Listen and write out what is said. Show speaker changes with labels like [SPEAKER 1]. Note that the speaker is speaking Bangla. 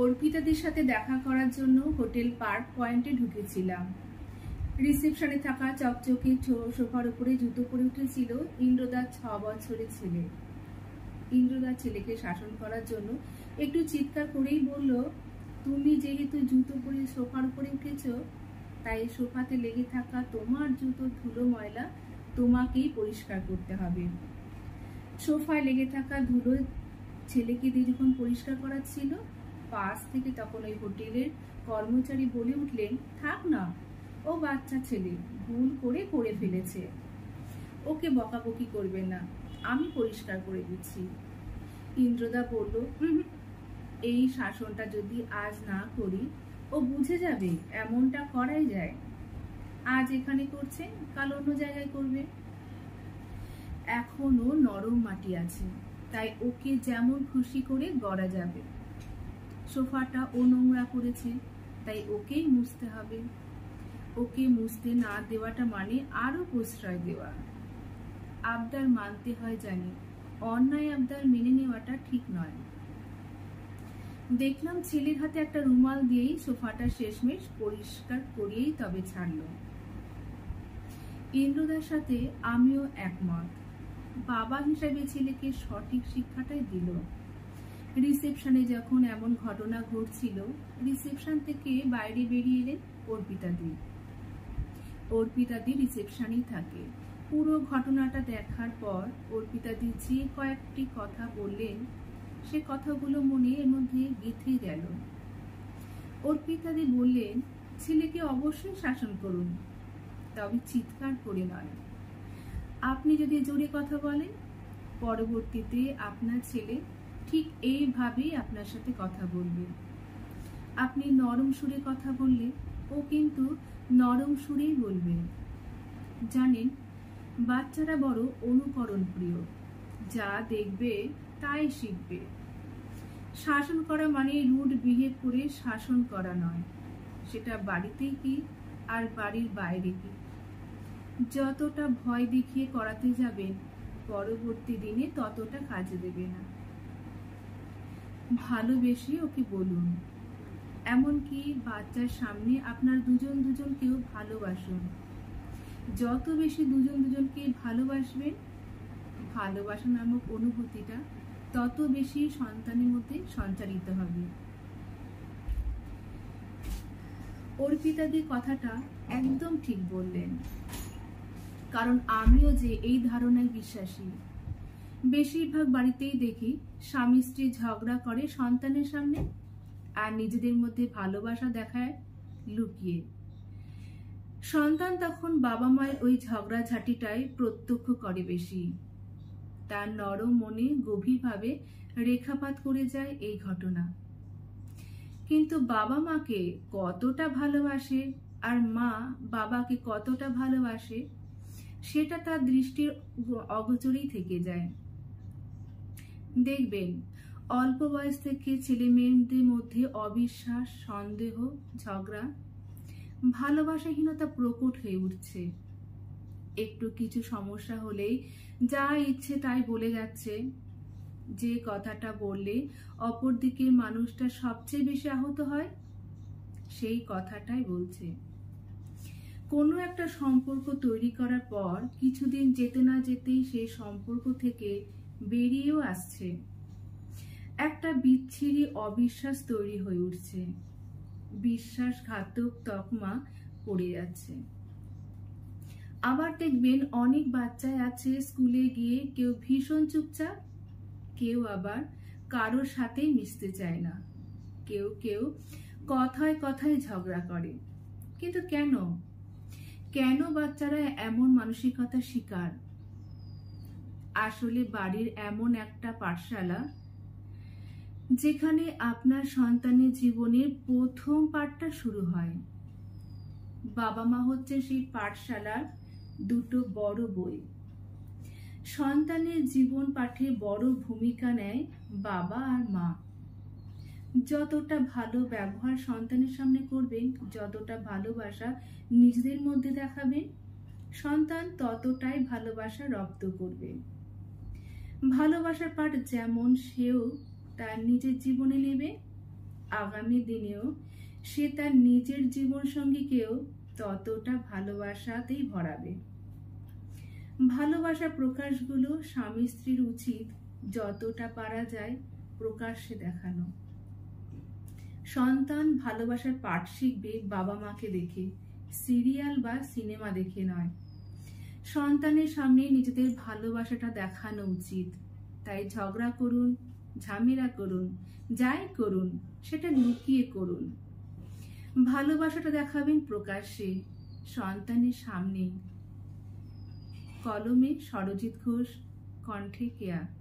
[SPEAKER 1] অর্পিতাদের সাথে দেখা করার জন্য হোটেল পার্ক পয়েন্টে ঢুকেছিলাম। রিসেপশনে থাকা চকচকে সোফার উপরে জুতো পরে উঠেছিল ইন্দ্রদার 6 বছরের ছেলে। ইন্দ্রদার ছেলেকে শাসন করার জন্য একটু চিৎকার করেই বলল, তুমি যেহেতু জুতো পরে সোফার উপরে উঠেছ, তাই সোফাতে লেগে থাকা তোমার জুতোর ধুলো ময়লা তোমাকেই পরিষ্কার করতে হবে। সোফায় লেগে থাকা ধুলো ছেলেকে দিয়ে যখন পরিষ্কার করাচ্ছিল, পাশ থেকে তখন ওই হোটেলের কর্মচারী বলে উঠলেন, থাক না, ও বাচ্চা ছেলে, ভুল করে ফেলেছে, ওকে বকাবকি করবেন না, আমি পরিষ্কার করে দিচ্ছি। ইন্দ্রদা বলল, এই শাসনটা যদি আজ না করি, ও বুঝে যাবে এমনটা করাই যায়। আজ এখানে করছে, কাল অন্য জায়গায় করবে। এখনো নরম মাটি আছে, তাই ওকে যেমন খুশি করে গড়া যাবে। সোফাটা ও নোংরা করেছে, তাই ওকেই মুছতে হবে। ওকে মুছতে না দেওয়াটা মানে আরো প্রশ্রয় দেওয়া। আবদার মানতে হয় জানি, অন্যায় আবদার মেনে নেওয়াটা ঠিক নয়। দেখলাম ছেলের হাতে একটা রুমাল দিয়েই সোফাটা শেষমেশ পরিষ্কার করিয়েই তবে ছাড়ল। ইন্দ্রদার সাথে আমিও একমত। বাবা হিসাবে ছেলেকে সঠিক শিক্ষাটাই দিল। রিসেপশনে যখন এমন ঘটনা ঘটছিল, রিসেপশন থেকে বাইরে বেরিয়ে এলেন অর্পিতাদি। অর্পিতাদি রিসেপশনেই থাকে। পুরো ঘটনাটা দেখার পর অর্পিতাদি যে কয়েকটি কথা বললেন, সে কথাগুলো মনের মধ্যে গেঁথে গেল। অর্পিতাদি বললেন, ছেলেকে অবশ্যই শাসন করুন, তবে চিৎকার করে নয়। আপনি যদি জোরে কথা বলেন, পরবর্তীতে আপনার ছেলে ঠিক এইভাবেই আপনার সাথে কথা বলবে। আপনি নরম সুরে কথা বললে ও কিন্তু নরম সুরেই বলবে। জানেন, বাচ্চারা বড় অনুকরণ প্রিয়, যা দেখবে তাই শিখবে। শাসন করা মানে রুড বিহেভ করে শাসন করা নয়, সেটা বাড়িতেই কি আর বাড়ির বাইরে কি। যতটা ভয় দেখিয়ে করাতে যাবেন, পরবর্তী দিনে ততটা কাজে দেবে না। ভালোবেসে ওকে বলুন, এমনকি বাচ্চার সামনে আপনার দুজনকেও ভালোবাসুন। যত বেশি দুজনকে ভালোবাসবেন, ভালোবাসা নামক অনুভূতিটা তত বেশি সন্তানের মধ্যে সঞ্চারিত হবে। অর্পিতাদি কথাটা একদম ঠিক বললেন, কারণ আমিও যে এই ধারণায় বিশ্বাসী। বেশিরভাগ বাড়িতেই দেখি স্বামী স্ত্রী ঝগড়া করে সন্তানের সামনে, আর নিজেদের মধ্যে ভালোবাসা দেখায় লুকিয়ে। সন্তান তখন বাবা মায়ের ওই ঝগড়াঝাটিটাই প্রত্যক্ষ করে বেশি। তার নরম মনে গভীরভাবে রেখাপাত করে যায় এই ঘটনা। কিন্তু বাবা মাকে কতটা ভালোবাসে আর মা বাবাকে কতটা ভালোবাসে, সেটা তার দৃষ্টির অগোচরেই থেকে যায়। দেখবেন, অল্প বয়স থেকে ছেলে মেয়েদের মধ্যে অবিশ্বাস, সন্দেহ, ঝগড়া, ভালোবাসাহীনতা প্রকট হয়ে উঠছে। একটু কিছু সমস্যা হলেই যা ইচ্ছে তাই বলে যাচ্ছে। যে কথাটা বললে অপর দিকের মানুষটা সবচেয়ে বেশি আহত হয়, সেই কথাটাই বলছে। কোনো একটা সম্পর্ক তৈরি করার পর কিছুদিন যেতে না যেতেই সেই সম্পর্ক থেকে বেরিয়েও আসছে। একটা বিচ্ছিরি অবিশ্বাস তৈরি হয়ে উঠছে, বিশ্বাসঘাতক তকমা পড়ে যাচ্ছে। আবার দেখবেন অনেক বাচ্চাই আছে স্কুলে গিয়ে কেউ ভীষণ চুপচাপ, কেউ আবার কারোর সাথেই মিশতে চায় না, কেউ কথায় কথায় ঝগড়া করে। কিন্তু কেন বাচ্চারা এমন মানসিকতার শিকার? আসলে বাড়ির এমন একটা পাঠশালা, যেখানে আপনার সন্তানের জীবনের প্রথম পাঠটা শুরু হয়। বাবা মা হচ্ছে সেই পাঠশালার দুটো বড় বই। সন্তানের জীবন পাঠে বড় ভূমিকা নেয় বাবা আর মা। যতটা ভালো ব্যবহার সন্তানের সামনে করবেন, যতটা ভালোবাসা নিজেদের মধ্যে দেখাবেন, সন্তান ততটাই ভালোবাসা রপ্ত করবে। ভালোবাসার পাঠ যেমন সেও তার নিজের জীবনে নেবে, আগামী দিনেও সে তার নিজের জীবনসঙ্গীকেও ততটা ভালোবাসাতেই ভরাবে। ভালোবাসা প্রকাশগুলো স্বামী স্ত্রীর উচিত যতটা পারা যায় প্রকাশ্যে দেখানো। সন্তান ভালোবাসার পাঠ শিখবে বাবা মাকে দেখে, সিরিয়াল বা সিনেমা দেখে নয়। সন্তানের সামনে নিজেদের ভালোবাসাটা দেখানো উচিত। তাই ঝগড়া করুন, ঝামেলা করুন, যাই করুন সেটা লুকিয়ে করুন। ভালোবাসাটা দেখাবেন প্রকাশ্যে, সন্তানের সামনে। কলমে সরজিৎ ঘোষ, কণ্ঠে কেয়া।